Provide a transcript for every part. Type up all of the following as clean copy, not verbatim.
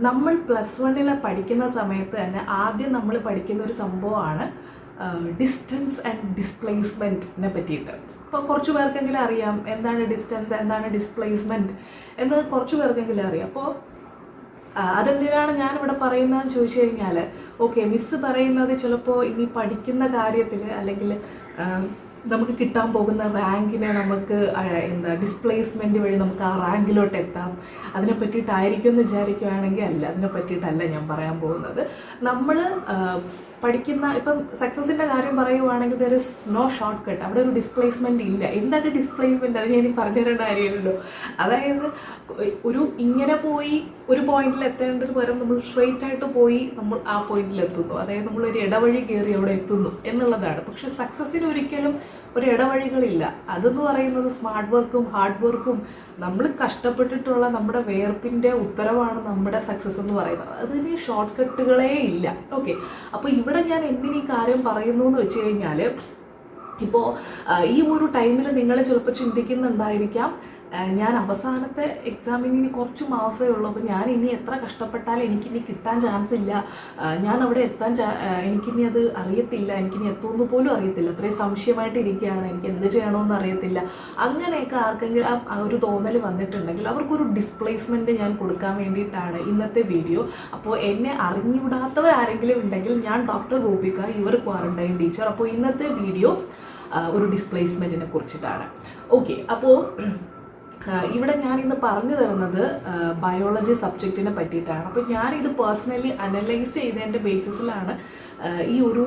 നമ്മൾ +1 പഠിക്കുന്ന സമയത്ത് തന്നെ ആദ്യം നമ്മൾ പഠിക്കുന്ന ഒരു സംഭവമാണ് ഡിസ്റ്റൻസ് ആൻഡ് ഡിസ്പ്ലേസ്മെൻറ്റിനെ പറ്റിയിട്ട്. അപ്പോൾ കുറച്ച് പേർക്കെങ്കിലും അറിയാം എന്താണ് ഡിസ്റ്റൻസ്, എന്താണ് ഡിസ്പ്ലേസ്മെൻറ്റ് എന്ന് കുറച്ച് പേർക്കെങ്കിലും അറിയാം. അപ്പോൾ അതെന്തിനാണ് ഞാനിവിടെ പറയുന്നതെന്ന് ചോദിച്ചു കഴിഞ്ഞാൽ, ഓക്കെ, മിസ്സ് പറയുന്നത് ചിലപ്പോൾ ഇനി പഠിക്കുന്ന കാര്യത്തിൽ അല്ലെങ്കിൽ നമുക്ക് കിട്ടാൻ പോകുന്ന റാങ്കിനെ നമുക്ക് ഡിസ്പ്ലേസ്മെൻറ്റ് വഴി നമുക്ക് ആ റാങ്കിലോട്ട് എത്താം, അതിനെ പറ്റിയിട്ടായിരിക്കും എന്ന് വിചാരിക്കുകയാണെങ്കിൽ അല്ല, അതിനെ പറ്റിയിട്ടല്ല ഞാൻ പറയാൻ പോകുന്നത്. നമ്മൾ പഠിക്കുന്ന ഇപ്പം സക്സസിൻ്റെ കാര്യം പറയുവാണെങ്കിൽ there is no shortcut. അവിടെ ഒരു ഡിസ്പ്ലേസ്മെൻറ്റ് ഇല്ല. എന്താണ് ഡിസ്പ്ലേസ്മെൻറ്റ്? അത് ഞാൻ പറഞ്ഞു തരേണ്ട കാര്യമില്ലല്ലോ. അതായത് ഇങ്ങനെ പോയി ഒരു പോയിന്റിൽ എത്തേണ്ടത് പകരം നമ്മൾ സ്ട്രെയിറ്റ് ആയിട്ട് പോയി നമ്മൾ ആ പോയിന്റിൽ എത്തുന്നു. അതായത് നമ്മളൊരു ഇടവഴി കയറി അവിടെ എത്തുന്നു എന്നുള്ളതാണ്. പക്ഷെ സക്സസ്സിന് ഒരിക്കലും ഒരു ഇടവഴികളില്ല. അതെന്ന് പറയുന്നത് സ്മാർട്ട് വർക്കും ഹാർഡ് വർക്കും നമ്മൾ കഷ്ടപ്പെട്ടിട്ടുള്ള നമ്മുടെ വേർപ്പിൻ്റെ ഉത്തരവാണ് നമ്മുടെ സക്സസ് എന്ന് പറയുന്നത്. അതിന് ഷോർട്ട് കട്ടുകളേ ഇല്ല. ഓക്കെ, അപ്പോൾ ഇവിടെ ഞാൻ എന്തിനീ കാര്യം പറയുന്നു എന്ന് വെച്ച് കഴിഞ്ഞാൽ, ഇപ്പോൾ ഈ ഒരു ടൈമിൽ നിങ്ങൾ ചിലപ്പോൾ ചിന്തിക്കുന്നുണ്ടായിരിക്കാം, ഞാൻ അവസാനത്തെ എക്സാമിന് ഇനി കുറച്ച് മാസമേ ഉള്ളൂ, അപ്പോൾ ഞാൻ ഇനി എത്ര കഷ്ടപ്പെട്ടാലും എനിക്കിനി കിട്ടാൻ ചാൻസ് ഇല്ല, ഞാൻ അവിടെ എത്താൻ എനിക്കിനി അത് അറിയത്തില്ല, എനിക്കിനി എത്തുമെന്ന് പോലും അറിയത്തില്ല, അത്രയും സംശയമായിട്ട് ഇരിക്കുകയാണ്, എനിക്ക് എന്ത് ചെയ്യണമെന്ന് അറിയത്തില്ല. അങ്ങനെയൊക്കെ ആർക്കെങ്കിലും ആ ഒരു തോന്നൽ വന്നിട്ടുണ്ടെങ്കിൽ അവർക്കൊരു ഡിസ്പ്ലേസ്മെൻറ്റ് ഞാൻ കൊടുക്കാൻ വേണ്ടിയിട്ടാണ് ഇന്നത്തെ വീഡിയോ. അപ്പോൾ എന്നെ അറിഞ്ഞുകൂടാത്തവരാരെങ്കിലും ഉണ്ടെങ്കിൽ, ഞാൻ doctor Gopika, your quarantine teacher. അപ്പോൾ ഇന്നത്തെ വീഡിയോ ഒരു ഡിസ്പ്ലേസ്മെൻറ്റിനെ കുറിച്ചിട്ടാണ്. ഓക്കെ, അപ്പോൾ ഇവിടെ ഞാനിന്ന് പറഞ്ഞു തരുന്നത് ബയോളജി സബ്ജക്റ്റിനെ പറ്റിയിട്ടാണ്. അപ്പോൾ ഞാനിത് പേഴ്സണലി അനലൈസ് ചെയ്തതിൻ്റെ ബേസിസിലാണ് ഈ ഒരു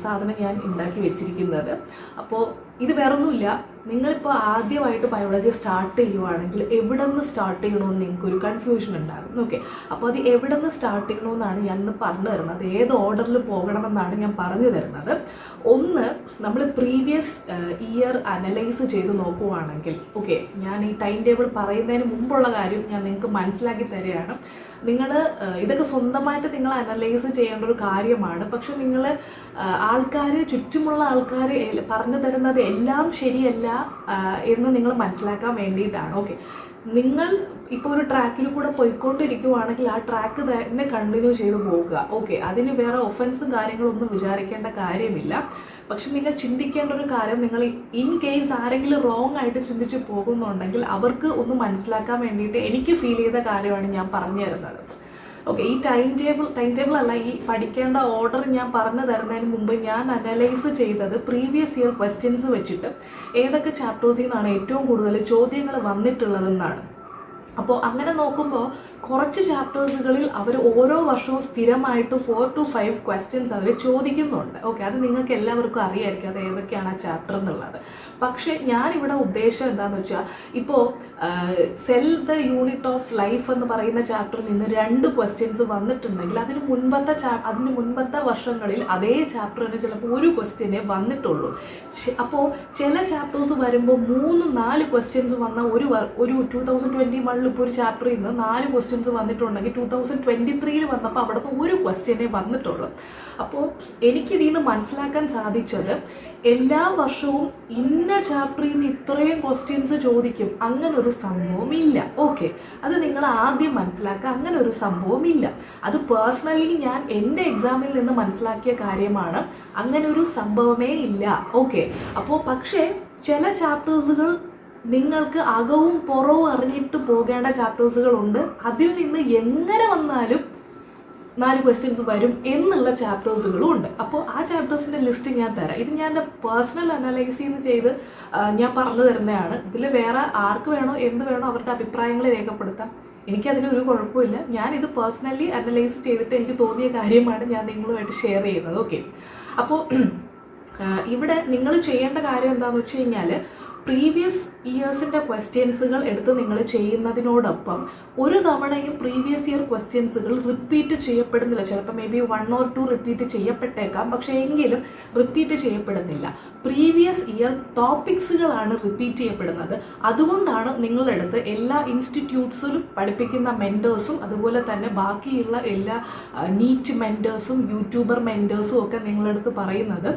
സാധനം ഞാൻ ഉണ്ടാക്കി വെച്ചിരിക്കുന്നത്. അപ്പോൾ ഇത് വേറൊന്നുമില്ല, നിങ്ങളിപ്പോൾ ആദ്യമായിട്ട് ബയോളജി സ്റ്റാർട്ട് ചെയ്യുവാണെങ്കിൽ എവിടെ നിന്ന് സ്റ്റാർട്ട് ചെയ്യണമെന്ന് നിങ്ങൾക്കൊരു കൺഫ്യൂഷൻ ഉണ്ടാകും. ഓക്കെ, അപ്പോൾ അത് എവിടെ നിന്ന് സ്റ്റാർട്ട് ചെയ്യണമെന്നാണ് ഞാൻ ഇന്ന് പറഞ്ഞു തരുന്നത്. ഏത് ഓർഡറിൽ പോകണമെന്നാണ് ഞാൻ പറഞ്ഞു തരുന്നത്. ഒന്ന്, നമ്മൾ പ്രീവിയസ് ഇയർ അനലൈസ് ചെയ്ത് നോക്കുവാണെങ്കിൽ, ഓക്കെ, ഞാൻ ഈ ടൈം ടേബിൾ പറയുന്നതിന് മുമ്പുള്ള കാര്യം ഞാൻ നിങ്ങൾക്ക് മനസ്സിലാക്കി തരികയാണ്. നിങ്ങൾ ഇതൊക്കെ സ്വന്തമായിട്ട് നിങ്ങൾ അനലൈസ് ചെയ്യേണ്ട ഒരു കാര്യമാണ്. പക്ഷെ നിങ്ങൾ ചുറ്റുമുള്ള ആൾക്കാർ പറഞ്ഞു തരുന്നത് എല്ലാം ശരിയല്ല എന്ന് നിങ്ങൾ മനസ്സിലാക്കാൻ വേണ്ടിയിട്ടാണ്. ഓക്കെ, നിങ്ങൾ ഇപ്പോൾ ഒരു ട്രാക്കിൽ കൂടെ പോയിക്കൊണ്ടിരിക്കുവാണെങ്കിൽ ആ ട്രാക്ക് തന്നെ കണ്ടിന്യൂ ചെയ്ത് പോകുക. ഓക്കെ, അതിന് വേറെ ഒഫൻസും കാര്യങ്ങളൊന്നും വിചാരിക്കേണ്ട കാര്യമില്ല. പക്ഷെ നിങ്ങൾ ചിന്തിക്കേണ്ട ഒരു കാര്യം, നിങ്ങൾ ഇൻ കേസ് ആരെങ്കിലും റോങ് ആയിട്ട് ചിന്തിച്ച് പോകുന്നുണ്ടെങ്കിൽ അവർക്ക് ഒന്ന് മനസ്സിലാക്കാൻ വേണ്ടിയിട്ട് എനിക്ക് ഫീൽ ചെയ്ത കാര്യമാണ് ഞാൻ പറഞ്ഞു തരുന്നത്. ഓക്കെ, ഈ ടൈം ടേബിൾ അല്ല, ഈ പഠിക്കേണ്ട ഓർഡർ ഞാൻ പറഞ്ഞു തരുന്നതിന് മുമ്പ് ഞാൻ അനലൈസ് ചെയ്തത് പ്രീവിയസ് ഇയർ ക്വസ്റ്റ്യൻസ് വെച്ചിട്ട് ഏതൊക്കെ ചാപ്റ്റേഴ്സിൽ നിന്നാണ് ഏറ്റവും കൂടുതൽ ചോദ്യങ്ങൾ വന്നിട്ടുള്ളതെന്നാണ്. അപ്പോൾ അങ്ങനെ നോക്കുമ്പോൾ കുറച്ച് ചാപ്റ്റേഴ്സുകളിൽ അവർ ഓരോ വർഷവും സ്ഥിരമായിട്ട് 4 to 5 ക്വസ്റ്റ്യൻസ് അവർ ചോദിക്കുന്നുണ്ട്. ഓക്കെ, അത് നിങ്ങൾക്ക് എല്ലാവർക്കും അറിയായിരിക്കും അത് ഏതൊക്കെയാണ് ആ ചാപ്റ്റർ എന്നുള്ളത്. പക്ഷേ ഞാനിവിടെ ഉദ്ദേശം എന്താണെന്ന് വെച്ചാൽ, ഇപ്പോൾ cell the unit of life എന്ന് പറയുന്ന ചാപ്റ്ററിൽ നിന്ന് 2 ക്വസ്റ്റ്യൻസ് വന്നിട്ടുണ്ടെങ്കിൽ അതിന് മുൻപത്തെ വർഷങ്ങളിൽ അതേ ചാപ്റ്ററിന് ചിലപ്പോൾ ഒരു ക്വസ്റ്റ്യനെ വന്നിട്ടുള്ളൂ. അപ്പോൾ ചില ചാപ്റ്റേഴ്സ് വരുമ്പോൾ 3-4 ക്വസ്റ്റ്യൻസ് വന്ന ഒരു 2021 ഇപ്പോൾ ഒരു ചാപ്റ്ററിൽ നിന്ന് 4 ക്വസ്റ്റ്യൻസ് വന്നിട്ടുണ്ടെങ്കിൽ 2023 വന്നപ്പോൾ അവിടുത്തെ ഒരു ക്വസ്റ്റ്യനെ വന്നിട്ടുള്ളൂ. അപ്പോൾ എനിക്കിതിൽ നിന്ന് മനസ്സിലാക്കാൻ സാധിച്ചത്, എല്ലാ വർഷവും ഇന്ന ചാപ്റ്ററിൽ നിന്ന് ഇത്രയും ക്വസ്റ്റ്യൻസ് ചോദിക്കും, അങ്ങനെ ഒരു സംഭവം ഇല്ല. ഓക്കെ, അത് നിങ്ങൾ ആദ്യം മനസ്സിലാക്കുക, അങ്ങനെ ഒരു സംഭവം ഇല്ല. അത് പേഴ്സണലി ഞാൻ എൻ്റെ എക്സാമിൽ നിന്ന് മനസ്സിലാക്കിയ കാര്യമാണ്, അങ്ങനെ ഒരു സംഭവമേ ഇല്ല. ഓക്കെ, അപ്പോൾ പക്ഷേ ചില ചാപ്റ്റേഴ്സുകൾ നിങ്ങൾക്ക് അകവും പുറവും അറിഞ്ഞിട്ട് പോകേണ്ട ചാപ്റ്റേഴ്സുകളുണ്ട്. അതിൽ നിന്ന് എങ്ങനെ വന്നാലും 4 ക്വസ്റ്റ്യൻസ് വരും എന്നുള്ള ചാപ്റ്റേഴ്സുകളും ഉണ്ട്. അപ്പോൾ ആ ചാപ്റ്റേഴ്സിൻ്റെ ലിസ്റ്റ് ഞാൻ തരാം. ഇത് ഞാൻ പേഴ്സണൽ അനലൈസ് ചെയ്ത് ഞാൻ പറഞ്ഞു തരുന്നതാണ്. ഇതിൽ വേറെ ആർക്ക് വേണോ എന്ത് വേണോ അവരുടെ അഭിപ്രായങ്ങൾ രേഖപ്പെടുത്താം, എനിക്കതിനൊരു കുഴപ്പമില്ല. ഞാനിത് പേഴ്സണലി അനലൈസ് ചെയ്തിട്ട് എനിക്ക് തോന്നിയ കാര്യമാണ് ഞാൻ നിങ്ങളുമായിട്ട് ഷെയർ ചെയ്യുന്നത്. ഓക്കെ, അപ്പോൾ ഇവിടെ നിങ്ങൾ ചെയ്യേണ്ട കാര്യം എന്താണെന്ന് വെച്ച് കഴിഞ്ഞാൽ, പ്രീവിയസ് ഇയേഴ്സിൻ്റെ ക്വസ്റ്റ്യൻസുകൾ എടുത്ത് നിങ്ങൾ ചെയ്യുന്നതിനോടൊപ്പം ഒരു തവണയും പ്രീവിയസ് ഇയർ ക്വസ്റ്റ്യൻസുകൾ റിപ്പീറ്റ് ചെയ്യപ്പെടുന്നില്ല. ചിലപ്പോൾ മേ ബി 1 or 2 റിപ്പീറ്റ് ചെയ്യപ്പെട്ടേക്കാം, പക്ഷേ എങ്കിലും റിപ്പീറ്റ് ചെയ്യപ്പെടുന്നില്ല. പ്രീവിയസ് ഇയർ ടോപ്പിക്സുകളാണ് റിപ്പീറ്റ് ചെയ്യപ്പെടുന്നത്. അതുകൊണ്ടാണ് നിങ്ങളെടുത്ത് എല്ലാ ഇൻസ്റ്റിറ്റ്യൂട്ട്സിലും പഠിപ്പിക്കുന്ന മെൻറ്റേഴ്സും അതുപോലെ തന്നെ ബാക്കിയുള്ള എല്ലാ നീറ്റ് മെൻറ്റേഴ്സും യൂട്യൂബർ മെൻറ്റേഴ്സും ഒക്കെ നിങ്ങളെടുത്ത് പറയുന്നത്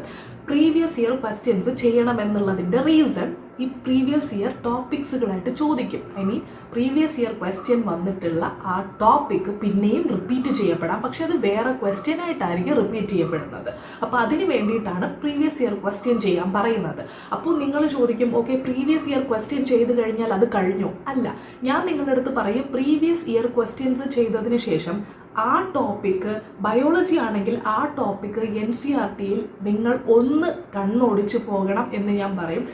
പ്രീവിയസ് ഇയർ ക്വസ്റ്റ്യൻസ് ചെയ്യണമെന്നുള്ളതിൻ്റെ റീസൺ ഈ പ്രീവിയസ് ഇയർ ടോപ്പിക്സുകളായിട്ട് ചോദിക്കും. I mean previous year question വന്നിട്ടുള്ള ആ ടോപ്പിക്ക് പിന്നെയും റിപ്പീറ്റ് ചെയ്യപ്പെടാം, പക്ഷെ അത് വേറെ ക്വസ്റ്റ്യൻ ആയിട്ടായിരിക്കും റിപ്പീറ്റ് ചെയ്യപ്പെടുന്നത്. അപ്പോൾ അതിന് വേണ്ടിയിട്ടാണ് പ്രീവിയസ് ഇയർ ക്വസ്റ്റ്യൻ ചെയ്യാൻ പറയുന്നത്. അപ്പോൾ നിങ്ങൾ ചോദിക്കും, ഓക്കെ പ്രീവിയസ് ഇയർ ക്വസ്റ്റ്യൻ ചെയ്ത് കഴിഞ്ഞാൽ അത് കഴിഞ്ഞോ? അല്ല, ഞാൻ നിങ്ങളുടെ അടുത്ത് പറയും പ്രീവിയസ് ഇയർ ക്വസ്റ്റ്യൻസ് ചെയ്തതിന് ശേഷം ആ ടോപ്പിക്ക് ബയോളജി ആണെങ്കിൽ ആ ടോപ്പിക്ക് NCERTയിൽ നിങ്ങൾ ഒന്ന് കണ്ണോടിച്ച് പോകണം എന്ന് ഞാൻ പറയും.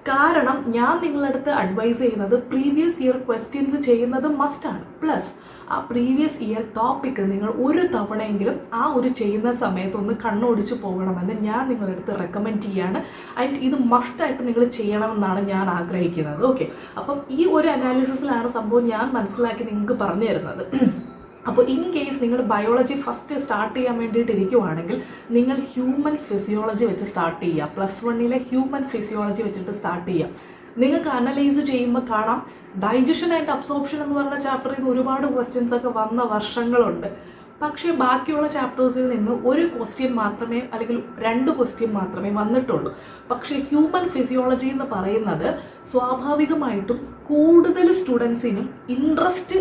കാരണം ഞാൻ നിങ്ങളുടെ അടുത്ത് അഡ്വൈസ് ചെയ്യുന്നത് പ്രീവിയസ് ഇയർ ക്വസ്റ്റ്യൻസ് ചെയ്യുന്നത് മസ്റ്റാണ്. പ്ലസ് ആ പ്രീവിയസ് ഇയർ ടോപ്പിക്ക് നിങ്ങൾ ഒരു തവണയെങ്കിലും ആ ഒരു ചെയ്യുന്ന സമയത്ത് ഒന്ന് കണ്ണോടിച്ച് പോകണമെന്ന് ഞാൻ നിങ്ങളുടെ അടുത്ത് റെക്കമെൻഡ് ചെയ്യാണ്. ആൻഡ് ഇത് മസ്റ്റായിട്ട് നിങ്ങൾ ചെയ്യണമെന്നാണ് ഞാൻ ആഗ്രഹിക്കുന്നത്. ഓക്കെ, അപ്പം ഈ ഒരു അനാലിസിസിലാണ് സംഭവം ഞാൻ മനസ്സിലാക്കി നിങ്ങൾക്ക് പറഞ്ഞു തരുന്നത്. അപ്പോൾ ഇൻ കേസ് നിങ്ങൾ ബയോളജി ഫസ്റ്റ് സ്റ്റാർട്ട് ചെയ്യാൻ വേണ്ടിയിട്ട് ഇരിക്കുവാണെങ്കിൽ നിങ്ങൾ ഹ്യൂമൻ ഫിസിയോളജി വെച്ച് സ്റ്റാർട്ട് ചെയ്യുക. +1 ഹ്യൂമൻ ഫിസിയോളജി വെച്ചിട്ട് സ്റ്റാർട്ട് ചെയ്യുക. നിങ്ങൾക്ക് അനലൈസ് ചെയ്യുമ്പോൾ കാണാം ഡൈജഷൻ ആൻഡ് അബ്സോർപ്ഷൻ എന്ന് പറഞ്ഞ ചാപ്റ്ററിൽ നിന്ന് ഒരുപാട് ക്വസ്റ്റ്യൻസ് ഒക്കെ വന്ന വർഷങ്ങളുണ്ട്. പക്ഷേ ബാക്കിയുള്ള ചാപ്റ്റേഴ്സിൽ നിന്ന് ഒരു ക്വസ്റ്റ്യൻ മാത്രമേ അല്ലെങ്കിൽ 2 ക്വസ്റ്റ്യൻ മാത്രമേ വന്നിട്ടുള്ളൂ. പക്ഷേ ഹ്യൂമൻ ഫിസിയോളജി എന്ന് പറയുന്നത് സ്വാഭാവികമായിട്ടും കൂടുതൽ സ്റ്റുഡൻസിനും ഇൻട്രസ്റ്റ്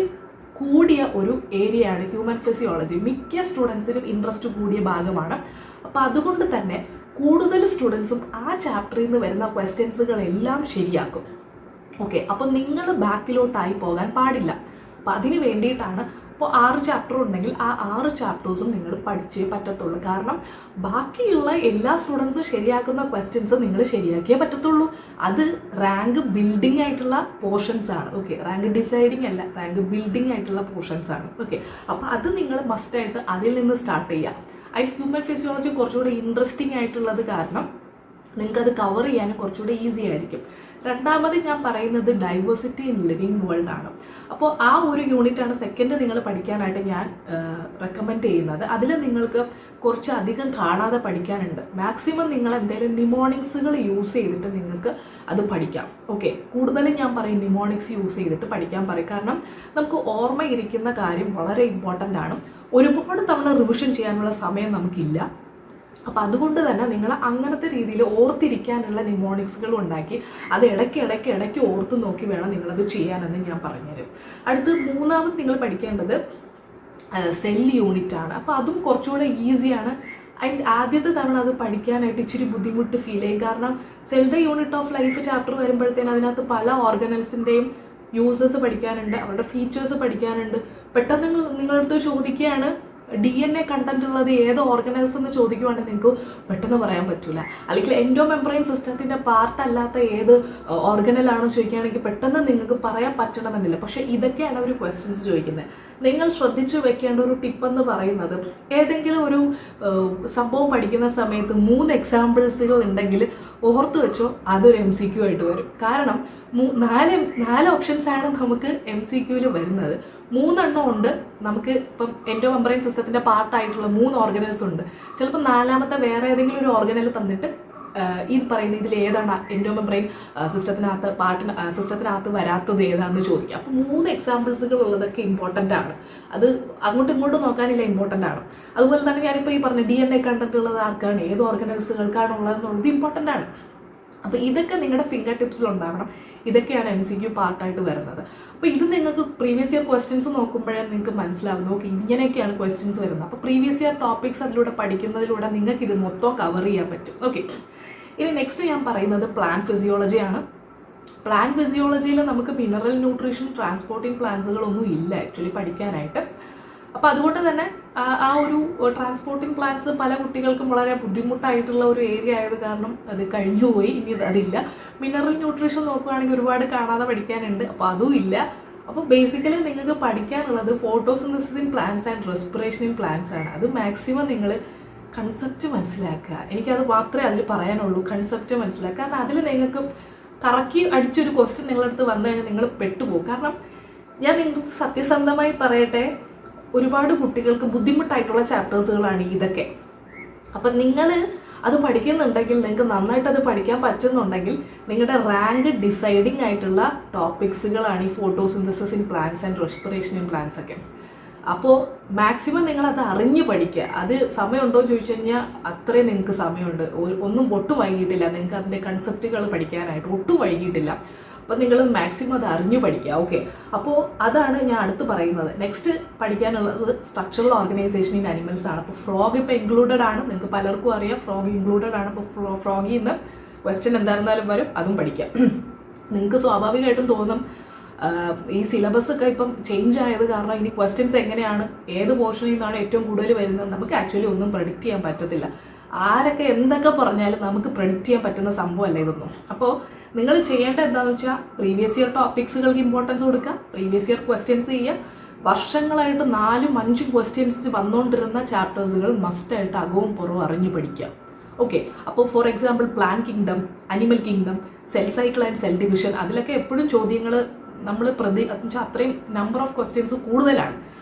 കൂടിയ ഒരു ഏരിയയാണ് ഹ്യൂമൻ ഫിസിയോളജി. മിക്ക സ്റ്റുഡൻസിനും ഇൻട്രസ്റ്റ് കൂടിയ ഭാഗമാണ്. അപ്പോൾ അതുകൊണ്ട് തന്നെ കൂടുതൽ സ്റ്റുഡൻസും ആ ചാപ്റ്ററിൽ നിന്ന് വരുന്ന ക്വസ്റ്റ്യൻസുകളെല്ലാം ശരിയാക്കും. ഓക്കെ, അപ്പോൾ നിങ്ങൾ ബാക്കിലോട്ടായി പോകാൻ പാടില്ല. അപ്പോൾ അതിന് വേണ്ടിയിട്ടാണ് അപ്പോൾ 6 ചാപ്റ്റർ ഉണ്ടെങ്കിൽ ആ 6 ചാപ്റ്റേഴ്സും നിങ്ങൾ പഠിച്ചേ പറ്റത്തുള്ളൂ. കാരണം ബാക്കിയുള്ള എല്ലാ സ്റ്റുഡൻസും ശരിയാക്കുന്ന ക്വസ്റ്റ്യൻസ് നിങ്ങൾ ശരിയാക്കിയേ പറ്റത്തുള്ളൂ. അത് റാങ്ക് ബിൽഡിംഗ് ആയിട്ടുള്ള പോർഷൻസ് ആണ്. ഓക്കെ, റാങ്ക് ഡിസൈഡിങ് അല്ല, റാങ്ക് ബിൽഡിംഗ് ആയിട്ടുള്ള പോർഷൻസ് ആണ്. ഓക്കെ, അപ്പോൾ അത് നിങ്ങൾ മസ്റ്റായിട്ട് അതിൽ നിന്ന് സ്റ്റാർട്ട് ചെയ്യുക. അതിൽ ഹ്യൂമൻ ഫിസിയോളജി കുറച്ചുകൂടി ഇൻട്രസ്റ്റിംഗ് ആയിട്ടുള്ളത് കാരണം നിങ്ങൾക്കത് കവർ ചെയ്യാനും കുറച്ചുകൂടി ഈസി ആയിരിക്കും. രണ്ടാമത് ഞാൻ പറയുന്നത് ഡൈവേഴ്സിറ്റി ഇൻ ലിവിങ് വേൾഡ് ആണ്. അപ്പോൾ ആ ഒരു യൂണിറ്റാണ് സെക്കൻഡ് നിങ്ങൾ പഠിക്കാനായിട്ട് ഞാൻ റെക്കമെൻഡ് ചെയ്യുന്നത്. അതിൽ നിങ്ങൾക്ക് കുറച്ച് അധികം കാണാതെ പഠിക്കാനുണ്ട്. മാക്സിമം നിങ്ങൾ എന്തെങ്കിലും നിമോണിക്സുകൾ യൂസ് ചെയ്തിട്ട് നിങ്ങൾക്ക് അത് പഠിക്കാം. ഓക്കെ, കൂടുതലും ഞാൻ പറയും നിമോണിക്സ് യൂസ് ചെയ്തിട്ട് പഠിക്കാൻ പറയും. കാരണം നമുക്ക് ഓർമ്മയിരിക്കുന്ന കാര്യം വളരെ ഇമ്പോർട്ടൻ്റ് ആണ്. ഒരുപാട് തവണ റിവിഷൻ ചെയ്യാനുള്ള സമയം നമുക്കില്ല. അപ്പോൾ അതുകൊണ്ട് തന്നെ നിങ്ങൾ അങ്ങനത്തെ രീതിയിൽ ഓർത്തിരിക്കാനുള്ള നിമോണിക്സുകൾ ഉണ്ടാക്കി അത് ഇടയ്ക്ക് ഓർത്ത് നോക്കി വേണം നിങ്ങളത് ചെയ്യാനെന്ന് ഞാൻ പറഞ്ഞുതരും. അടുത്ത് മൂന്നാമത് നിങ്ങൾ പഠിക്കേണ്ടത് സെൽ യൂണിറ്റ് ആണ്. അപ്പോൾ അതും കുറച്ചുകൂടെ ഈസിയാണ്. അതിൻ്റെ ആദ്യത്തെ തവണ അത് പഠിക്കാനായിട്ട് ഇച്ചിരി ബുദ്ധിമുട്ട് ഫീൽ ചെയ്യും. കാരണം cell the unit of life chapter വരുമ്പോഴത്തേനും അതിനകത്ത് പല ഓർഗനൽസിൻ്റെയും യൂസേഴ്സ് പഠിക്കാനുണ്ട്, അവരുടെ ഫീച്ചേഴ്സ് പഠിക്കാനുണ്ട്. പെട്ടെന്ന് നിങ്ങളടുത്ത് ചോദിക്കുകയാണ് DNA കണ്ടന്റ് ഉള്ളത് ഏത് ഓർഗനൽസ് എന്ന് ചോദിക്കുവാണെങ്കിൽ നിങ്ങൾക്ക് പെട്ടെന്ന് പറയാൻ പറ്റില്ല. അല്ലെങ്കിൽ എൻഡോ മെംബ്രെയിൻ സിസ്റ്റത്തിൻ്റെ പാർട്ട് അല്ലാത്ത ഏത് ഓർഗനലാണെന്ന് ചോദിക്കുകയാണെങ്കിൽ പെട്ടെന്ന് നിങ്ങൾക്ക് പറയാൻ പറ്റണമെന്നില്ല. പക്ഷേ ഇതൊക്കെയാണ് അവർ ക്വസ്റ്റ്യൻസ് ചോദിക്കുന്നത്. നിങ്ങൾ ശ്രദ്ധിച്ചു വെക്കേണ്ട ഒരു ടിപ്പെന്ന് പറയുന്നത് ഏതെങ്കിലും ഒരു സംഭവം പഠിക്കുന്ന സമയത്ത് 3 എക്സാമ്പിൾസുകൾ ഉണ്ടെങ്കിൽ ഓർത്ത് വെച്ചോ, അതൊരു MCQ ആയിട്ട് വരും. കാരണം 4 ഓപ്ഷൻസാണ് നമുക്ക് MCQയിൽ വരുന്നത്. 3 എണ്ണം ഉണ്ട് നമുക്ക്. ഇപ്പം എൻഡോ മെംബ്രെയിൻ സിസ്റ്റത്തിൻ്റെ പാർട്ടായിട്ടുള്ള 3 ഓർഗനൽസ് ഉണ്ട്. ചിലപ്പോൾ 4ാമത്തെ വേറെ ഏതെങ്കിലും ഒരു ഓർഗനൽ തന്നിട്ട് ഇത് പറയുന്നത് ഇതിൽ ഏതാണ് എൻഡോ മെംബ്രെയിൻ സിസ്റ്റത്തിനകത്ത് വരാത്തത് ഏതാണെന്ന് ചോദിക്കുക. അപ്പോൾ 3 എക്സാമ്പിൾസുകൾ ഉള്ളതൊക്കെ ഇമ്പോർട്ടൻ്റ് ആണ്. അത് അങ്ങോട്ടും ഇങ്ങോട്ടും നോക്കാനില്ല, ഇമ്പോർട്ടൻ്റ് ആണ്. അതുപോലെ തന്നെ ഞാനിപ്പോൾ ഈ പറഞ്ഞ DNA കണ്ടന്റ് ഉള്ളത് ആർക്കാണ്, ഏത് ഓർഗനൽസുകൾക്കാണ് ഉള്ളതെന്നുള്ളത് ഇമ്പോർട്ടൻ്റ് ആണ്. അപ്പോൾ ഇതൊക്കെ നിങ്ങളുടെ ഫിംഗർ ടിപ്സിലുണ്ടാവണം. ഇതൊക്കെയാണ് MCQ പാർട്ടായിട്ട് വരുന്നത്. അപ്പോൾ ഇത് നിങ്ങൾക്ക് പ്രീവിയസ് ഇയർ ക്വസ്റ്റ്യൻസ് നോക്കുമ്പോഴേ നിങ്ങൾക്ക് മനസ്സിലാവും, ഓക്കെ ഇങ്ങനെയൊക്കെയാണ് ക്വസ്റ്റ്യൻസ് വരുന്നത്. അപ്പോൾ പ്രീവിയസ് ഇയർ ടോപ്പിക്സ് അതിലൂടെ പഠിക്കുന്നതിലൂടെ നിങ്ങൾക്ക് ഇത് മൊത്തം കവർ ചെയ്യാൻ പറ്റും. ഓക്കെ, ഇനി നെക്സ്റ്റ് ഞാൻ പറയുന്നത് പ്ലാന്റ് ഫിസിയോളജിയാണ്. പ്ലാന്റ് ഫിസിയോളജിയിൽ നമുക്ക് മിനറൽ ന്യൂട്രീഷൻ, ട്രാൻസ്പോർട്ടിങ് പ്ലാന്റ്സുകളൊന്നും ഇല്ല ആക്ച്വലി പഠിക്കാനായിട്ട്. അപ്പോൾ അതുകൊണ്ട് തന്നെ ആ ഒരു ട്രാൻസ്പോർട്ടിങ് പ്ലാന്റ്സ് പല കുട്ടികൾക്കും വളരെ ബുദ്ധിമുട്ടായിട്ടുള്ള ഒരു ഏരിയ ആയത് കാരണം അത് കഴിഞ്ഞുപോയി. ഇനി അതില്ല. മിനറൽ ന്യൂട്രീഷൻ നോക്കുകയാണെങ്കിൽ ഒരുപാട് കാണാതെ പഠിക്കാനുണ്ട്. അപ്പോൾ അതും ഇല്ല. അപ്പോൾ ബേസിക്കലി നിങ്ങൾക്ക് പഠിക്കാനുള്ളത് photosynthesis in plants and respiration in plants ആണ്. അത് മാക്സിമം നിങ്ങൾ കൺസെപ്റ്റ് മനസ്സിലാക്കുക. എനിക്കത് മാത്രമേ അതിൽ പറയാനുള്ളൂ, കൺസെപ്റ്റ് മനസ്സിലാക്കുക. കാരണം അതിൽ നിങ്ങൾക്ക് കറക്കി അടിച്ചൊരു ക്വസ്റ്റ്യൻ നിങ്ങളടുത്ത് വന്നു കഴിഞ്ഞാൽ നിങ്ങൾ പെട്ടുപോകും. കാരണം ഞാൻ നിങ്ങൾക്ക് സത്യസന്ധമായി പറയട്ടെ, ഒരുപാട് കുട്ടികൾക്ക് ബുദ്ധിമുട്ടായിട്ടുള്ള ചാപ്റ്റേഴ്സുകളാണ് ഇതൊക്കെ. അപ്പം നിങ്ങൾ അത് പഠിക്കുന്നുണ്ടെങ്കിൽ, നിങ്ങൾക്ക് നന്നായിട്ട് അത് പഠിക്കാൻ പറ്റുന്നുണ്ടെങ്കിൽ നിങ്ങളുടെ റാങ്ക് ഡിസൈഡിങ് ആയിട്ടുള്ള ടോപ്പിക്സുകളാണ് ഈ photosynthesis in plants and respiration in plants ഒക്കെ. അപ്പോൾ മാക്സിമം നിങ്ങളത് അറിഞ്ഞ് പഠിക്കുക. അത് സമയമുണ്ടോ എന്ന് ചോദിച്ചു കഴിഞ്ഞാൽ അത്രയും നിങ്ങൾക്ക് സമയമുണ്ട്. ഒന്നും ഒട്ടും വൈകിട്ടില്ല നിങ്ങൾക്ക് അതിൻ്റെ കൺസെപ്റ്റുകൾ പഠിക്കാനായിട്ട്, ഒട്ടും വൈകിട്ടില്ല. അപ്പോൾ നിങ്ങൾ മാക്സിമം അത് അറിഞ്ഞു പഠിക്കുക. ഓക്കെ, അപ്പോൾ അതാണ് ഞാൻ അടുത്ത് പറയുന്നത്. നെക്സ്റ്റ് പഠിക്കാനുള്ളത് സ്ട്രക്ചറൽ ഓർഗനൈസേഷൻ ഇൻ അനിമൽസ് ആണ്. അപ്പോൾ ഫ്രോഗ് ഇപ്പോൾ ഇൻക്ലൂഡഡ് ആണ്, നിങ്ങൾക്ക് പലർക്കും അറിയാം ഫ്രോഗ് ഇൻക്ലൂഡഡ് ആണ്. അപ്പോൾ ഫ്രോഗിൽ നിന്ന് ക്വസ്റ്റ്യൻ എന്തായിരുന്നാലും വരും, അതും പഠിക്കാം. നിങ്ങൾക്ക് സ്വാഭാവികമായിട്ടും തോന്നും ഈ സിലബസ് ഒക്കെ ഇപ്പം ചേഞ്ച് ആയത് കാരണം ഇനി ക്വസ്റ്റ്യൻസ് എങ്ങനെയാണ്, ഏത് പോർഷനിൽ നിന്നാണ് ഏറ്റവും കൂടുതൽ വരുന്നത്, നമുക്ക് ആക്ച്വലി ഒന്നും പ്രെഡിക്റ്റ് ചെയ്യാൻ പറ്റത്തില്ല. ആരൊക്കെ എന്തൊക്കെ പറഞ്ഞാലും നമുക്ക് പ്രെഡിക്റ്റ് ചെയ്യാൻ പറ്റുന്ന സംഭവമല്ല ഇതൊന്നും. അപ്പോൾ നിങ്ങൾ ചെയ്യേണ്ടത് എന്താണെന്ന് വെച്ചാൽ പ്രീവിയസ് ഇയർ ടോപ്പിക്സുകൾക്ക് ഇമ്പോർട്ടൻസ് കൊടുക്കുക, പ്രീവിയസ് ഇയർ ക്വസ്റ്റ്യൻസ് ചെയ്യുക. വർഷങ്ങളായിട്ട് 4-5 ക്വസ്റ്റ്യൻസ് വന്നുകൊണ്ടിരുന്ന ചാപ്റ്റേഴ്സുകൾ മസ്റ്റായിട്ട് അകവും പുറവും അറിഞ്ഞു പഠിക്കുക. ഓക്കെ, അപ്പോൾ for example plan kingdom, animal kingdom, cell cycle and cell division, അതിലൊക്കെ എപ്പോഴും ചോദ്യങ്ങൾ നമ്മൾ അത്രയും നമ്പർ ഓഫ് ക്വസ്റ്റ്യൻസ് കൂടുതലാണ്.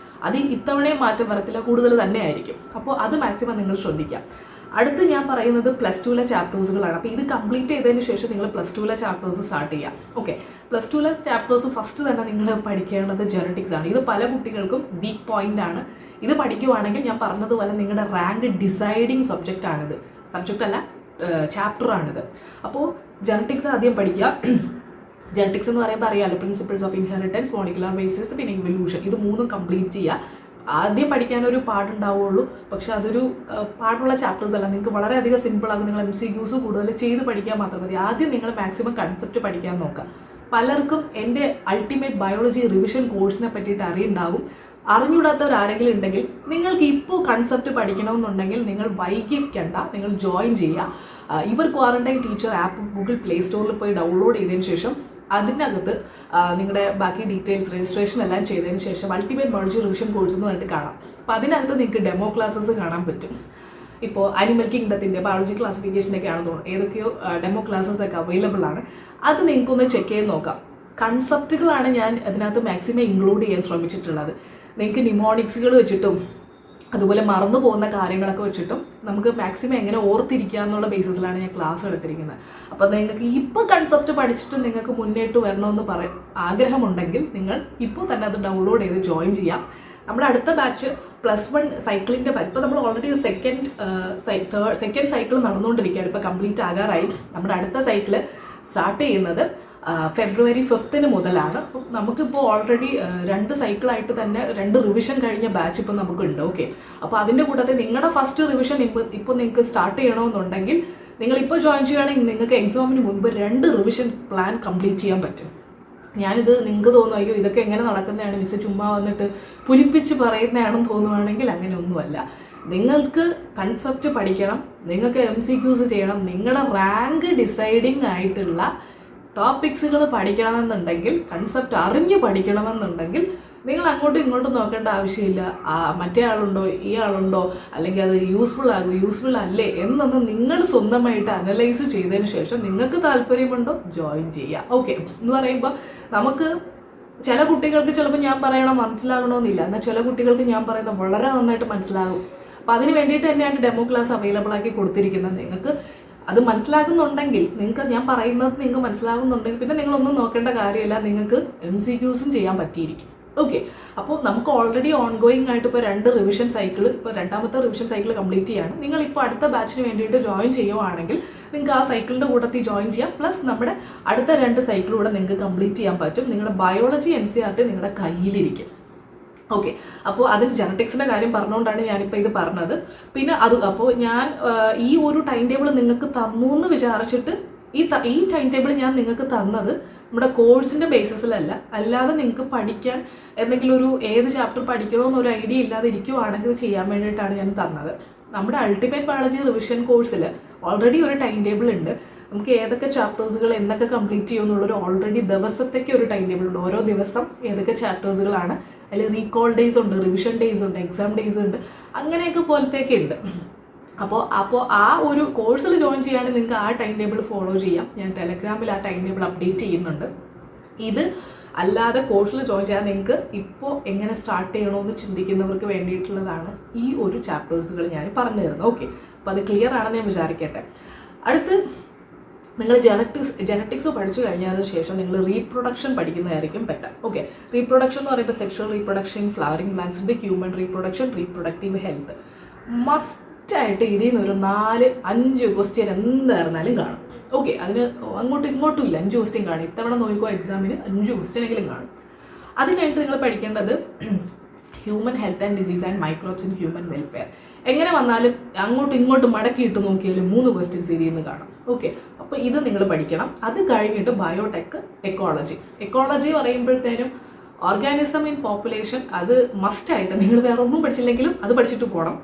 അത് ഇത്തവണയും മാറ്റം വരത്തില്ല, കൂടുതൽ തന്നെ ആയിരിക്കും. അപ്പോൾ അത് മാക്സിമം നിങ്ങൾ ശ്രദ്ധിക്കുക. അടുത്ത് ഞാൻ പറയുന്നത് +2 ചാപ്റ്റേഴ്സുകളാണ്. അപ്പോൾ ഇത് കംപ്ലീറ്റ് ചെയ്തതിന് ശേഷം നിങ്ങൾ +2 ചാപ്റ്റേഴ്സ് സ്റ്റാർട്ട് ചെയ്യുക. ഓക്കെ, +2 ചാപ്റ്റേഴ്സ് ഫസ്റ്റ് തന്നെ നിങ്ങൾ പഠിക്കേണ്ടത് ജെനറ്റിക്സ് ആണ്. ഇത് പല കുട്ടികൾക്കും വീക്ക് പോയിന്റ് ആണ്. ഇത് പഠിക്കുവാണെങ്കിൽ ഞാൻ പറഞ്ഞതുപോലെ നിങ്ങളുടെ റാങ്ക് ഡിസൈഡിങ് സബ്ജക്റ്റ് ആണിത്, സബ്ജക്റ്റ് അല്ല ചാപ്റ്ററാണിത്. അപ്പോൾ ജെനറ്റിക്സ് ആദ്യം പഠിക്കുക. ജെനറ്റിക്സ് എന്ന് പറയുമ്പോൾ അറിയാമല്ലോ, principles of inheritance, molecular basis, പിന്നെ ഇവല്യൂഷൻ, ഇത് 3 കംപ്ലീറ്റ് ചെയ്യുക. ആദ്യം പഠിക്കാനൊരു പാടുണ്ടാവുള്ളൂ, പക്ഷെ അതൊരു പാടുള്ള ചാപ്റ്റേഴ്സ് അല്ല, നിങ്ങൾക്ക് വളരെയധികം സിമ്പിളാകും. നിങ്ങൾ MCQs കൂടുതൽ ചെയ്ത് പഠിക്കാൻ മാത്രം മതി. ആദ്യം നിങ്ങൾ മാക്സിമം കൺസെപ്റ്റ് പഠിക്കാൻ നോക്കുക. പലർക്കും എൻ്റെ അൾട്ടിമേറ്റ് ബയോളജി റിവിഷൻ കോഴ്സിനെ പറ്റിയിട്ട് അറിയുണ്ടാവും. അറിഞ്ഞൂടാത്തവരാരെങ്കിലും ഉണ്ടെങ്കിൽ നിങ്ങൾക്ക് ഇപ്പോൾ കൺസെപ്റ്റ് പഠിക്കണമെന്നുണ്ടെങ്കിൽ നിങ്ങൾ വൈകിക്കണ്ട, നിങ്ങൾ ജോയിൻ ചെയ്യുക. ഇവർ quarantine teacher app Google play സ്റ്റോറിൽ പോയി ഡൗൺലോഡ് ചെയ്തതിന് ശേഷം അതിനകത്ത് നിങ്ങളുടെ ബാക്കി ഡീറ്റെയിൽസ് രജിസ്ട്രേഷൻ എല്ലാം ചെയ്തതിന് ശേഷം അൾട്ടിമേറ്റ് ബയോളജി റിവിഷൻ കോഴ്സ് എന്ന് പറഞ്ഞിട്ട് കാണാം. അപ്പോൾ അതിനകത്ത് നിങ്ങൾക്ക് ഡെമോ ക്ലാസ്സസ് കാണാൻ പറ്റും. ഇപ്പോൾ അനിമൽ കിങ്ഡത്തിൻ്റെ ബയോളജി ക്ലാസിഫിക്കേഷനൊക്കെ ആണെന്ന് തോന്നുന്നു, ഏതൊക്കെയോ ഡെമോ ക്ലാസ്സസ് ഒക്കെ അവൈലബിൾ ആണ്. അത് നിങ്ങൾക്കൊന്ന് ചെക്ക് ചെയ്ത് നോക്കാം. കൺസെപ്റ്റുകളാണ് ഞാൻ അതിനകത്ത് മാക്സിമം ഇൻക്ലൂഡ് ചെയ്യാൻ ശ്രമിച്ചിട്ടുള്ളത്. നിങ്ങൾക്ക് നിമോണിക്സുകൾ വെച്ചിട്ടും അതുപോലെ മറന്നു പോകുന്ന കാര്യങ്ങളൊക്കെ വെച്ചിട്ടും നമുക്ക് മാക്സിമം എങ്ങനെ ഓർത്തിരിക്കുക എന്നുള്ള ബേസിസിലാണ് ഞാൻ ക്ലാസ് എടുത്തിരിക്കുന്നത്. അപ്പോൾ നിങ്ങൾക്ക് ഇപ്പോൾ കൺസെപ്റ്റ് പഠിച്ചിട്ട് നിങ്ങൾക്ക് മുന്നേട്ട് വരണമെന്ന് ആഗ്രഹമുണ്ടെങ്കിൽ നിങ്ങൾ ഇപ്പോൾ തന്നെ അത് ഡൗൺലോഡ് ചെയ്ത് ജോയിൻ ചെയ്യാം. നമ്മുടെ അടുത്ത ബാച്ച് +1 സൈക്കിളിൻ്റെ ബാച്ച്, ഇപ്പോൾ നമ്മൾ ഓൾറെഡി സെക്കൻഡ് സൈക്കിൾ നടന്നുകൊണ്ടിരിക്കുകയാണ്, ഇപ്പോൾ കംപ്ലീറ്റ് ആകാറായി. നമ്മുടെ അടുത്ത സൈക്കിൾ സ്റ്റാർട്ട് ചെയ്യുന്നത് February 5 മുതലാണ്. അപ്പോൾ നമുക്കിപ്പോൾ ഓൾറെഡി 2 സൈക്കിളായിട്ട് തന്നെ 2 റിവിഷൻ കഴിഞ്ഞ ബാച്ച് ഇപ്പോൾ നമുക്കുണ്ട്. ഓക്കെ, അപ്പോൾ അതിൻ്റെ കൂട്ടത്തിൽ നിങ്ങളുടെ ഫസ്റ്റ് റിവിഷൻ ഇപ്പോൾ നിങ്ങൾക്ക് സ്റ്റാർട്ട് ചെയ്യണമെന്നുണ്ടെങ്കിൽ നിങ്ങളിപ്പോൾ ജോയിൻ ചെയ്യുകയാണെങ്കിൽ നിങ്ങൾക്ക് എക്സാമിന് മുൻപ് 2 റിവിഷൻ പ്ലാൻ കംപ്ലീറ്റ് ചെയ്യാൻ പറ്റും. ഞാനിത് നിങ്ങൾക്ക് തോന്നും അയ്യോ ഇതൊക്കെ എങ്ങനെ നടക്കുന്നതാണ്, മിസ് ചുമ്മാ വന്നിട്ട് പുലിപ്പിച്ച് പറയുന്നതാണെന്ന് തോന്നുവാണെങ്കിൽ അങ്ങനെ ഒന്നുമല്ല. നിങ്ങൾക്ക് കൺസെപ്റ്റ് പഠിക്കണം, നിങ്ങൾക്ക് MCQs ചെയ്യണം, നിങ്ങളുടെ റാങ്ക് ഡിസൈഡിങ് ആയിട്ടുള്ള ടോപ്പിക്സുകൾ പഠിക്കണമെന്നുണ്ടെങ്കിൽ, കൺസെപ്റ്റ് അറിഞ്ഞ് പഠിക്കണമെന്നുണ്ടെങ്കിൽ നിങ്ങൾ അങ്ങോട്ടും ഇങ്ങോട്ടും നോക്കേണ്ട ആവശ്യമില്ല. മറ്റേ ആളുണ്ടോ, ഈ ആളുണ്ടോ, അല്ലെങ്കിൽ അത് യൂസ്ഫുൾ ആകും, യൂസ്ഫുൾ അല്ലേ എന്നൊന്ന് നിങ്ങൾ സ്വന്തമായിട്ട് അനലൈസ് ചെയ്തതിന് ശേഷം നിങ്ങൾക്ക് താല്പര്യമുണ്ടോ ജോയിൻ ചെയ്യുക. ഓക്കെ എന്ന് പറയുമ്പോൾ നമുക്ക് ചില കുട്ടികൾക്ക് ചിലപ്പോൾ ഞാൻ പറയണം മനസ്സിലാകണമെന്നില്ല, എന്നാൽ ചില കുട്ടികൾക്ക് ഞാൻ പറയുന്നത് വളരെ നന്നായിട്ട് മനസ്സിലാകും. അപ്പോൾ അതിന് വേണ്ടിയിട്ട് തന്നെയാണ് ഡെമോ ക്ലാസ് അവൈലബിൾ ആക്കി കൊടുത്തിരിക്കുന്നത്. നിങ്ങൾക്ക് അത് മനസ്സിലാകുന്നുണ്ടെങ്കിൽ, നിങ്ങൾക്ക് ഞാൻ പറയുന്നത് നിങ്ങൾക്ക് മനസ്സിലാകുന്നുണ്ടെങ്കിൽ പിന്നെ നിങ്ങളൊന്നും നോക്കേണ്ട കാര്യമില്ല, നിങ്ങൾക്ക് MCQസും ചെയ്യാൻ പറ്റിയിരിക്കും. ഓക്കെ, അപ്പോൾ നമുക്ക് ഓൾറെഡി ഓൺഗോയിങ് ആയിട്ട് ഇപ്പോൾ 2 റിവിഷൻ സൈക്കിൾ, ഇപ്പോൾ 2ാമത്തെ റിവിഷൻ സൈക്കിൾ കംപ്ലീറ്റ് ചെയ്യാണ്. നിങ്ങളിപ്പോൾ അടുത്ത ബാച്ചിന് വേണ്ടിയിട്ട് ജോയിൻ ചെയ്യുവാണെങ്കിൽ നിങ്ങൾക്ക് ആ സൈക്കിളിൻ്റെ കൂട്ടത്തിൽ ജോയിൻ ചെയ്യാം. പ്ലസ് നമ്മുടെ അടുത്ത 2 സൈക്കിളൂടെ നിങ്ങൾക്ക് കംപ്ലീറ്റ് ചെയ്യാൻ പറ്റും. നിങ്ങളുടെ ബയോളജി NCERT നിങ്ങളുടെ കയ്യിലിരിക്കും. ഓക്കെ, അപ്പോൾ അതിന് ജെനറ്റിക്സിൻ്റെ കാര്യം പറഞ്ഞുകൊണ്ടാണ് ഞാനിപ്പോൾ ഇത് പറഞ്ഞത്. പിന്നെ അപ്പോൾ ഞാൻ ഈ ഒരു ടൈം ടേബിൾ നിങ്ങൾക്ക് തന്നു എന്ന് വിചാരിച്ചിട്ട് ഈ ടൈം ടേബിൾ ഞാൻ നിങ്ങൾക്ക് തന്നത് നമ്മുടെ കോഴ്സിൻ്റെ ബേസിസിലല്ല, അല്ലാതെ നിങ്ങൾക്ക് പഠിക്കാൻ എന്തെങ്കിലും ഏത് ചാപ്റ്റർ പഠിക്കണമെന്നൊരു ഐഡിയ ഇല്ലാതെ ഇരിക്കുവാണെങ്കിൽ ഇത് ചെയ്യാൻ വേണ്ടിയിട്ടാണ് ഞാൻ തന്നത്. നമ്മുടെ അൾട്ടിമേറ്റ് ബയോളജി റിവിഷൻ കോഴ്സിൽ ഓൾറെഡി ഒരു ടൈം ടേബിൾ ഉണ്ട്. നമുക്ക് ഏതൊക്കെ ചാപ്റ്റേഴ്സുകൾ എന്നൊക്കെ കംപ്ലീറ്റ് ചെയ്യുമെന്നുള്ളൊരു ഓൾറെഡി ദിവസത്തേക്ക് ഒരു ടൈം ടേബിൾ ഉണ്ട്. ഓരോ ദിവസം ഏതൊക്കെ ചാപ്റ്റേഴ്സുകളാണ്, അതിൽ റീകോൾ ഡേയ്സ് ഉണ്ട്, റിവിഷൻ ഡേയ്സ് ഉണ്ട്, എക്സാം ഡേയ്സ് ഉണ്ട്, അങ്ങനെയൊക്കെ പോലത്തേക്ക് ഉണ്ട്. അപ്പോൾ ആ ഒരു കോഴ്സിൽ ജോയിൻ ചെയ്യുകയാണെങ്കിൽ നിങ്ങൾക്ക് ആ ടൈം ടേബിൾ ഫോളോ ചെയ്യാം. ഞാൻ ടെലഗ്രാമിൽ ആ ടൈം ടേബിൾ അപ്ഡേറ്റ് ചെയ്യുന്നുണ്ട്. ഇത് അല്ലാതെ കോഴ്സിൽ ജോയിൻ ചെയ്യാൻ നിങ്ങൾക്ക് ഇപ്പോൾ എങ്ങനെ സ്റ്റാർട്ട് ചെയ്യണമെന്ന് ചിന്തിക്കുന്നവർക്ക് വേണ്ടിയിട്ടുള്ളതാണ് ഈ ഒരു ചാപ്റ്റേഴ്സുകൾ ഞാൻ പറഞ്ഞു തരുന്നത്. ഓക്കെ, അപ്പോൾ അത് ക്ലിയർ ആണെന്ന് ഞാൻ വിചാരിക്കട്ടെ. അടുത്ത് നിങ്ങൾ ജനറ്റിക്സ് പഠിച്ചു കഴിഞ്ഞതിന് ശേഷം നിങ്ങൾ റീപ്രൊഡക്ഷൻ പഠിക്കുന്നതായിരിക്കും ബെറ്റർ. ഓക്കെ, റീപ്രൊഡക്ഷൻ എന്ന് പറയുമ്പോൾ സെക്ഷൽ റീപ്രൊഡക്ഷൻ, ഫ്ലവറിംഗ് പ്ലാന്റ്സിൻ്റെ ഹ്യൂമൻ റീപ്രൊഡക്ഷൻ, റീപ്രൊഡക്റ്റീവ് ഹെൽത്ത്, മസ്റ്റായിട്ട് ഇതിൽ നിന്നൊരു 4-5 ക്വസ്റ്റ്യൻ എന്തായിരുന്നാലും കാണും. ഓക്കെ, അതിന് അങ്ങോട്ടും ഇങ്ങോട്ടും ഇല്ല, 5 ക്വസ്റ്റ്യൻ കാണും. ഇത്തവണ നോക്കിക്കോ എക്സാമിന് 5 ക്വസ്റ്റ്യനെങ്കിലും കാണും. അത് കഴിഞ്ഞിട്ട് നിങ്ങൾ പഠിക്കേണ്ടത് human health and disease and microbes in human welfare. എങ്ങനെ വന്നാലും അങ്ങോട്ടും ഇങ്ങോട്ടും മടക്കിയിട്ട് നോക്കിയാലും 3 ക്വസ്റ്റ്യൻസ് ഇതിൽ നിന്ന് കാണും. ഓക്കെ, അപ്പോൾ ഇത് നിങ്ങൾ പഠിക്കണം. അത് കഴിഞ്ഞിട്ട് ബയോടെക്, എക്കോളജി പറയുമ്പോഴത്തേനും ഓർഗാനിസം ഇൻ പോപ്പുലേഷൻ, അത് മസ്റ്റായിട്ട് നിങ്ങൾ വേറെ ഒന്നും പഠിച്ചില്ലെങ്കിലും അത് പഠിച്ചിട്ട് പോകണം.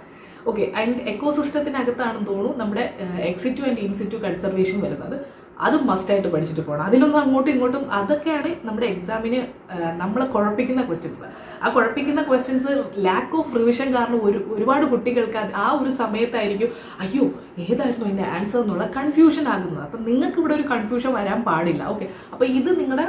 ഓക്കെ, ആൻഡ് എക്കോസിസ്റ്റത്തിനകത്താണെന്ന് തോന്നുന്നു നമ്മുടെ എക്സിറ്റു ആൻഡ് ഇൻസിറ്റു കൺസർവേഷൻ വരുന്നത്. അതും മസ്റ്റായിട്ട് പഠിച്ചിട്ട് പോകണം. അതിലൊന്നും അങ്ങോട്ടും ഇങ്ങോട്ടും അതൊക്കെയാണ് നമ്മുടെ എക്സാമിന് നമ്മളെ കുഴപ്പിക്കുന്ന ക്വസ്റ്റ്യൻസ്. ആ കുഴപ്പിക്കുന്ന ക്വസ്റ്റ്യൻസ് ലാക്ക് ഓഫ് റിവിഷൻ കാരണം ഒരുപാട് കുട്ടികൾക്ക് ആ ഒരു സമയത്തായിരിക്കും അയ്യോ ഏതായിരുന്നു എൻ്റെ ആൻസർ എന്നുള്ള കൺഫ്യൂഷൻ ആകുന്നത്. അപ്പം നിങ്ങൾക്ക് ഇവിടെ ഒരു കൺഫ്യൂഷൻ വരാൻ പാടില്ല. ഓക്കെ, അപ്പോൾ ഇത് നിങ്ങളുടെ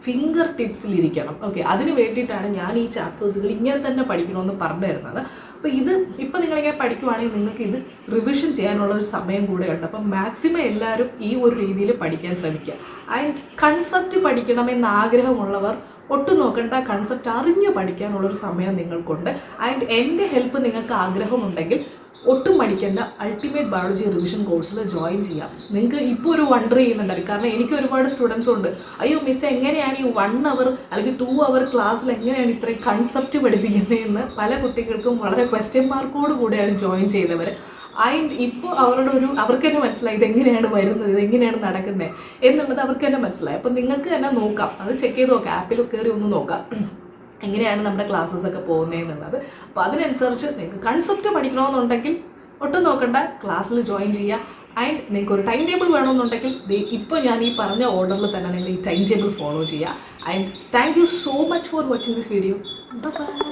ഫിംഗർ ടിപ്സിലിരിക്കണം. ഓക്കെ, അതിന് വേണ്ടിയിട്ടാണ് ഞാൻ ഈ ചാപ്റ്റേഴ്സുകൾ ഇങ്ങനെ തന്നെ പഠിക്കണമെന്ന് പറഞ്ഞു തരുന്നത്. അപ്പോൾ ഇത് ഇപ്പം നിങ്ങളിങ്ങനെ പഠിക്കുവാണെങ്കിൽ നിങ്ങൾക്ക് ഇത് റിവിഷൻ ചെയ്യാനുള്ള ഒരു സമയം കൂടെ ഉണ്ട്. അപ്പം മാക്സിമം എല്ലാവരും ഈ ഒരു രീതിയിൽ പഠിക്കാൻ ശ്രമിക്കുക. ആൻഡ് കൺസെപ്റ്റ് പഠിക്കണമെന്ന് ആഗ്രഹമുള്ളവർ ഒട്ടും നോക്കേണ്ട, കൺസെപ്റ്റ് അറിഞ്ഞു പഠിക്കാനുള്ളൊരു സമയം നിങ്ങൾക്കുണ്ട്. ആൻഡ് എൻ്റെ ഹെൽപ്പ് നിങ്ങൾക്ക് ആഗ്രഹമുണ്ടെങ്കിൽ ഒട്ടും പഠിക്കേണ്ട, അൾട്ടിമേറ്റ് ബയോളജി റിവിഷൻ കോഴ്സിൽ ജോയിൻ ചെയ്യാം. നിങ്ങൾക്ക് ഇപ്പോൾ ഒരു വണ്ടർ ചെയ്യുന്നുണ്ടായിരിക്കും. കാരണം എനിക്ക് ഒരുപാട് സ്റ്റുഡൻസും ഉണ്ട്, അയ്യോ മിസ് എങ്ങനെയാണ് ഈ 1 അവർ അല്ലെങ്കിൽ 2 അവർ ക്ലാസ്സിൽ എങ്ങനെയാണ് ഇത്രയും കൺസെപ്റ്റ് പഠിപ്പിക്കുന്നതെന്ന് പല കുട്ടികൾക്കും വളരെ ക്വസ്റ്റ്യൻ മാർക്കോട് കൂടെയാണ് ജോയിൻ ചെയ്തവർ. ആൻഡ് ഇപ്പോൾ അവർക്ക് തന്നെ മനസ്സിലായി ഇതെങ്ങനെയാണ് വരുന്നത്, ഇതെങ്ങനെയാണ് നടക്കുന്നത് എന്നുള്ളത് അവർക്ക് തന്നെ മനസ്സിലായി. അപ്പം നിങ്ങൾക്ക് തന്നെ നോക്കാം, അത് ചെക്ക് ചെയ്ത് നോക്കാം, ആപ്പിൽ കയറി ഒന്ന് നോക്കാം എങ്ങനെയാണ് നമ്മുടെ ക്ലാസ്സസ് ഒക്കെ പോകുന്നതെന്നുള്ളത്. അപ്പോൾ അതിനനുസരിച്ച് നിങ്ങൾക്ക് കൺസെപ്റ്റ് പഠിക്കണമെന്നുണ്ടെങ്കിൽ ഒട്ടും നോക്കണ്ട, ക്ലാസ്സിൽ ജോയിൻ ചെയ്യുക. ആൻഡ് നിങ്ങൾക്ക് ഒരു ടൈം ടേബിൾ വേണമെന്നുണ്ടെങ്കിൽ ഇപ്പോൾ ഞാൻ ഈ പറഞ്ഞ ഓർഡറിൽ തന്നെ നിങ്ങൾ ഈ ടൈം ടേബിൾ ഫോളോ ചെയ്യുക. And thank you so much for watching this video. By.